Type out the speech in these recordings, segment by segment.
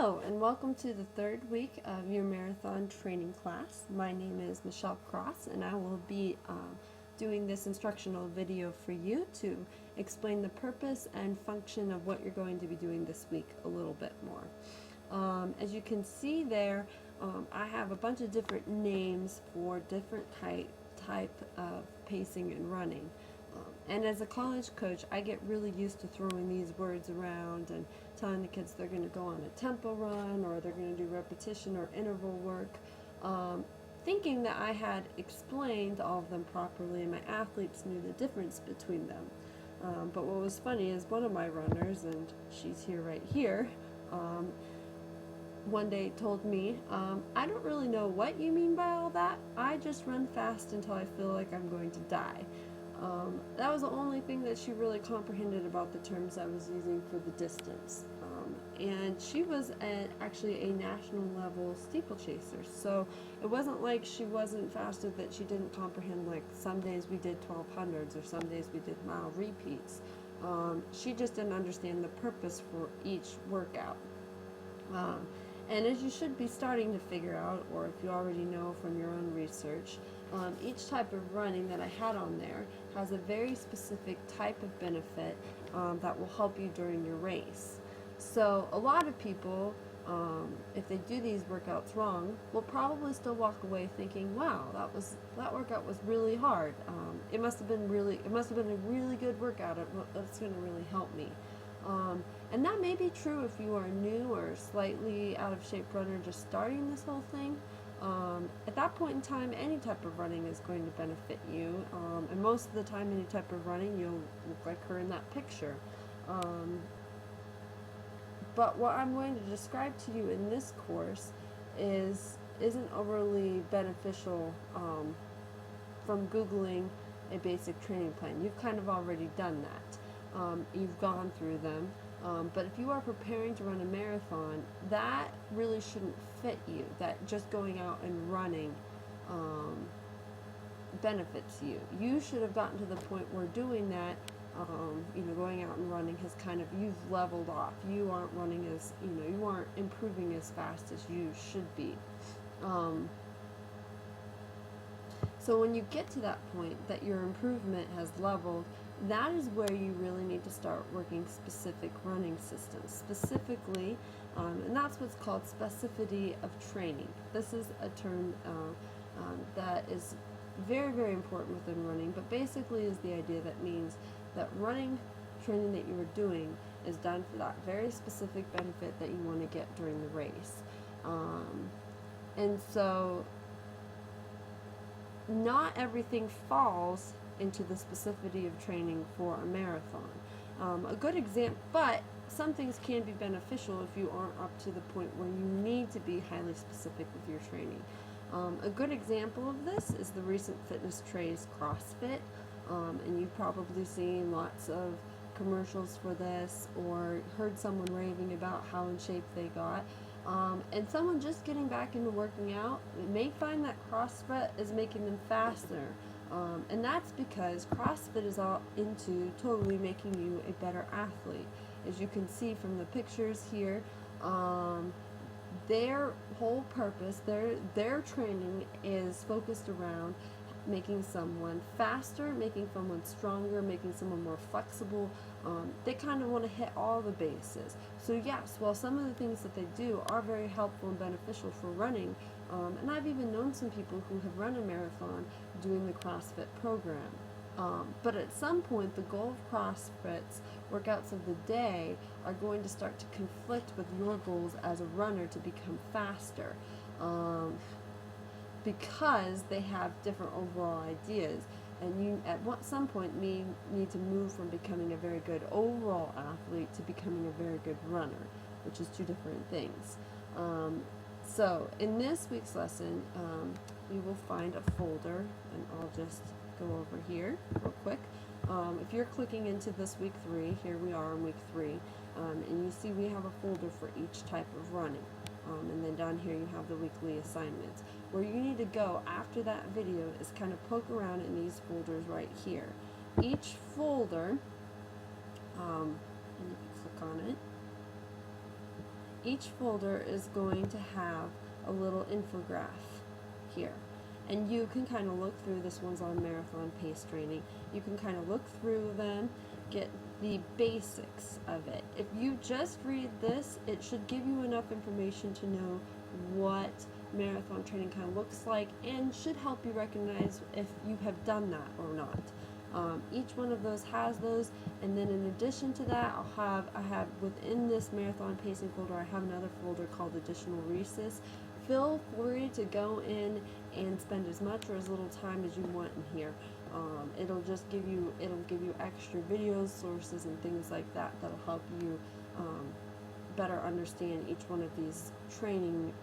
Hello and welcome to the third week of your marathon training class. My name is Michelle Cross and I will be doing this instructional video for you to explain the purpose and function of what you're going to be doing this week a little bit more. As you can see there, I have a bunch of different names for different type of pacing and running. And as a college coach, I get really used to throwing these words around and telling the kids they're going to go on a tempo run or they're going to do repetition or interval work, thinking that I had explained all of them properly and my athletes knew the difference between them. But what was funny is one of my runners, and she's here right here, one day told me, I don't really know what you mean by all that. I just run fast until I feel like I'm going to die. That was the only thing that she really comprehended about the terms I was using for the distance. And she was actually a national level steeplechaser, so it wasn't like she wasn't faster that she didn't comprehend, like some days we did 1200s or some days we did mile repeats. She just didn't understand the purpose for each workout. And as you should be starting to figure out, or if you already know from your own research, each type of running that I had on there has a very specific type of benefit that will help you during your race. So a lot of people, if they do these workouts wrong, will probably still walk away thinking, wow, that workout was really hard. It must have been a really good workout. It's going to really help me. And that may be true if you are new or slightly out of shape runner just starting this whole thing. At that point in time, any type of running is going to benefit you, and most of the time any type of running you'll look like her in that picture. But what I'm going to describe to you in this course isn't overly beneficial from Googling a basic training plan. You've kind of already done that. You've gone through them. But if you are preparing to run a marathon, that really shouldn't fit you. That just going out and running benefits you. You should have gotten to the point where doing that, going out and running has you've leveled off. You aren't running as, you aren't improving as fast as you should be. So when you get to that point that your improvement has leveled, that is where you really need to start working specific running systems. Specifically, and that's what's called specificity of training. This is a term that is very, very important within running, but basically is the idea that means that running training that you are doing is done for that very specific benefit that you want to get during the race. And so not everything falls into the specificity of training for a marathon. A good example, but some things can be beneficial if you aren't up to the point where you need to be highly specific with your training. A good example of this is the recent fitness craze CrossFit, and you've probably seen lots of commercials for this or heard someone raving about how in shape they got. And someone just getting back into working out may find that CrossFit is making them faster. And that's because CrossFit is all into totally making you a better athlete. As you can see from the pictures here, their whole purpose, their training is focused around making someone faster, making someone stronger, making someone more flexible. They kind of want to hit all the bases. So yes, while some of the things that they do are very helpful and beneficial for running, and I've even known some people who have run a marathon doing the CrossFit program. But at some point, the goal of CrossFit's workouts of the day are going to start to conflict with your goals as a runner to become faster. Because they have different overall ideas, and you at some point need to move from becoming a very good overall athlete to becoming a very good runner, which is two different things. So in this week's lesson, we will find a folder, and I'll just go over here real quick. If you're clicking into this week 3, here we are in week 3, and you see we have a folder for each type of running. And then down here you have the weekly assignments. Where you need to go after that video is kind of poke around in these folders right here. Each folder, and you can click on it, each folder is going to have a little infograph here. And you can kind of look through, this one's on marathon pace training, you can kind of look through them, get the basics of it. If you just read this, it should give you enough information to know what marathon training kind of looks like and should help you recognize if you have done that or not. Each one of those has those, and then in addition to that, I have within this marathon pacing folder, I have another folder called additional resources. Feel free to go in and spend as much or as little time as you want in here. It'll give you extra videos, sources, and things like that that'll help you better understand each one of these training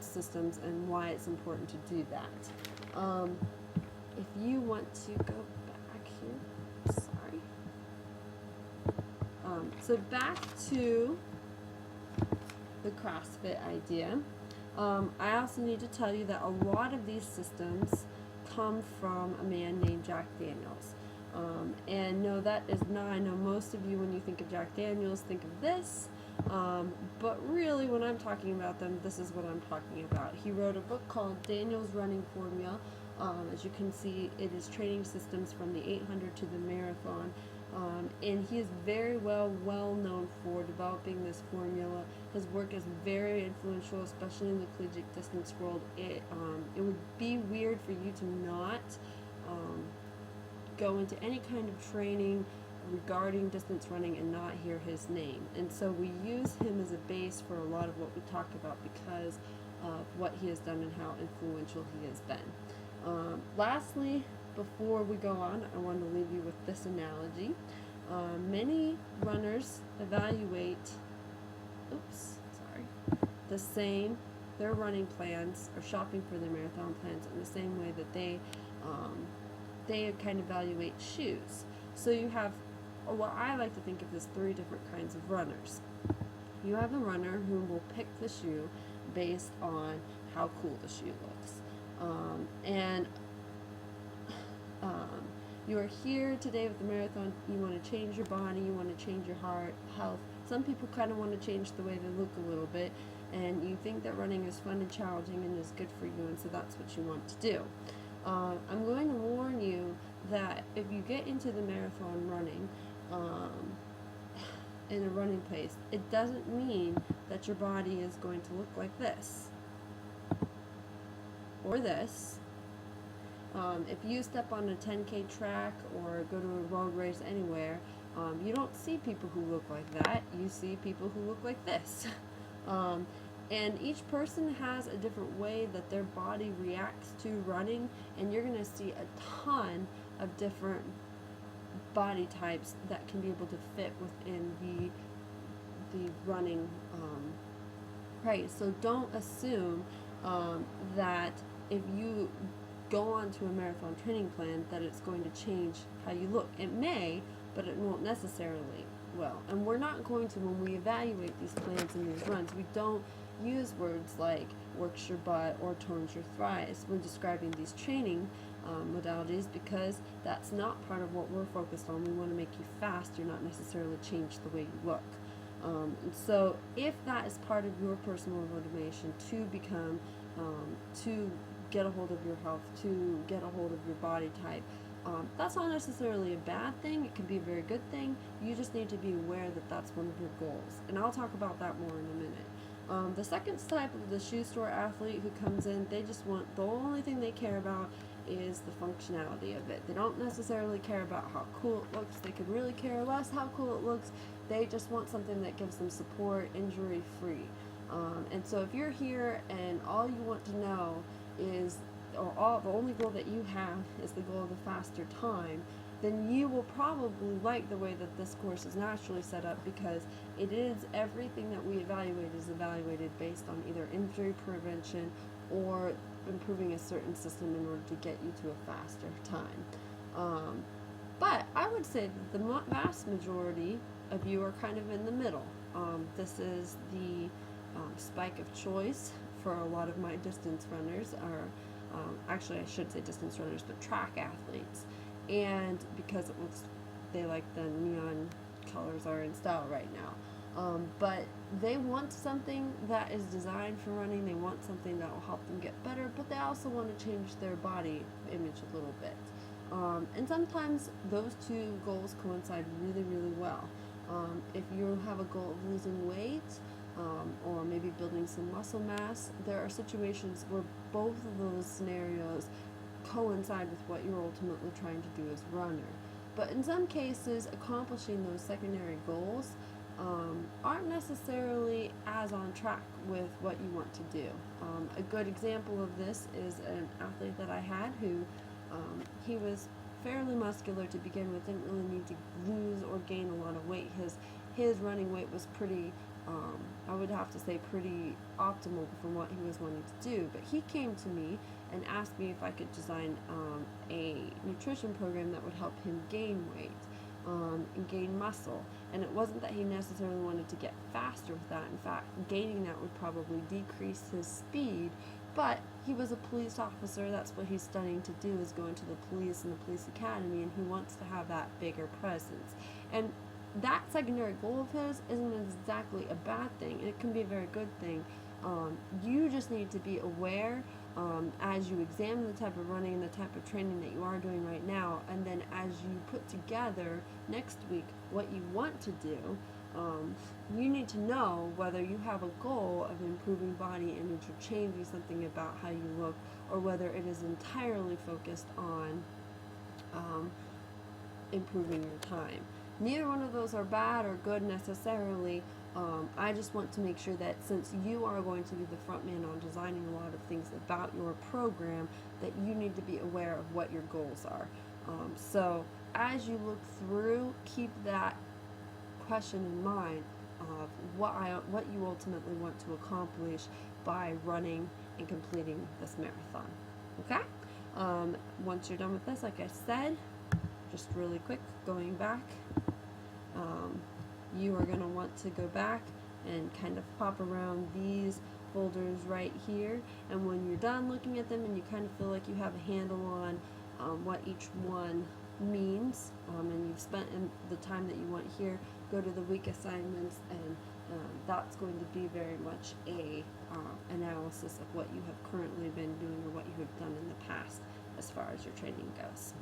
systems and why it's important to do that. If you want to go back here, sorry. So back to the CrossFit idea. I also need to tell you that a lot of these systems come from a man named Jack Daniels. And no, that is not, I know most of you, when you think of Jack Daniels, think of this, but really when I'm talking about them, this is what I'm talking about. He wrote a book called Daniels Running Formula. As you can see, it is training systems from the 800 to the marathon. And he is very well known for developing this formula. His work is very influential, especially in the collegiate distance world. It would be weird for you to not go into any kind of training regarding distance running and not hear his name. And so we use him as a base for a lot of what we talk about because of what he has done and how influential he has been. Lastly, before we go on, I want to leave you with this analogy. Many runners evaluate their running plans or shopping for their marathon plans in the same way that they kind of evaluate shoes. So you have what I like to think of as 3 different kinds of runners. You have a runner who will pick the shoe based on how cool the shoe looks. You are here today with the marathon, you want to change your body, you want to change your health. Some people kind of want to change the way they look a little bit, and you think that running is fun and challenging and is good for you, and so that's what you want to do. I'm going to warn you that if you get into the marathon running in a running place, it doesn't mean that your body is going to look like this or this. If you step on a 10K track or go to a road race anywhere, you don't see people who look like that. You see people who look like this. And each person has a different way that their body reacts to running, and you're going to see a ton of different body types that can be able to fit within the running race. So don't assume that if you go on to a marathon training plan that it's going to change how you look. It may, but it won't necessarily will. And we're not going to, when we evaluate these plans and these runs, we don't use words like works your butt or tones your thighs when describing these training modalities, because that's not part of what we're focused on. We want to make you faster, not necessarily change the way you look. And so if that is part of your personal motivation to become, to get a hold of your health, to get a hold of your body type, that's not necessarily a bad thing. It can be a very good thing. You just need to be aware that that's one of your goals. And I'll talk about that more in a minute. The second type of the shoe store athlete who comes in, they just want, the only thing they care about is the functionality of it. They don't necessarily care about how cool it looks. They could really care less how cool it looks. They just want something that gives them support, injury free. And so if you're here and all you want to know is, or the only goal that you have is the goal of the faster time, then you will probably like the way that this course is naturally set up, because it is, everything that we evaluate is evaluated based on either injury prevention or improving a certain system in order to get you to a faster time. But I would say that the vast majority of you are kind of in the middle. This is the spike of choice for a lot of my distance runners, or actually I should say distance runners, but track athletes. And because it looks, they like the neon colors are in style right now. But they want something that is designed for running. They want something that will help them get better, but they also want to change their body image a little bit. And sometimes those two goals coincide really, really well. If you have a goal of losing weight, or maybe building some muscle mass, there are situations where both of those scenarios coincide with what you're ultimately trying to do as a runner. But in some cases, accomplishing those secondary goals aren't necessarily as on track with what you want to do. A good example of this is an athlete that I had who he was fairly muscular to begin with, didn't really need to lose or gain a lot of weight. His running weight was pretty, I would have to say, pretty optimal from what he was wanting to do. But he came to me and asked me if I could design a nutrition program that would help him gain weight and gain muscle. And it wasn't that he necessarily wanted to get faster with that. In fact, gaining that would probably decrease his speed. But he was a police officer. That's what he's studying to do, is go into the police and the police academy, and he wants to have that bigger presence. And that secondary goal of his isn't exactly a bad thing. It can be a very good thing. You just need to be aware as you examine the type of running and the type of training that you are doing right now, and then as you put together next week what you want to do, you need to know whether you have a goal of improving body image or changing something about how you look, or whether it is entirely focused on improving your time. Neither one of those are bad or good necessarily. I just want to make sure that since you are going to be the front man on designing a lot of things about your program, that you need to be aware of what your goals are. So as you look through, keep that question in mind of what you ultimately want to accomplish by running and completing this marathon. Okay? Once you're done with this, like I said, just really quick, going back, you are going to want to go back and kind of pop around these folders right here, and when you're done looking at them and you kind of feel like you have a handle on what each one means, and you've spent the time that you want here, go to the week assignments, and that's going to be very much a analysis of what you have currently been doing or what you have done in the past as far as your training goes.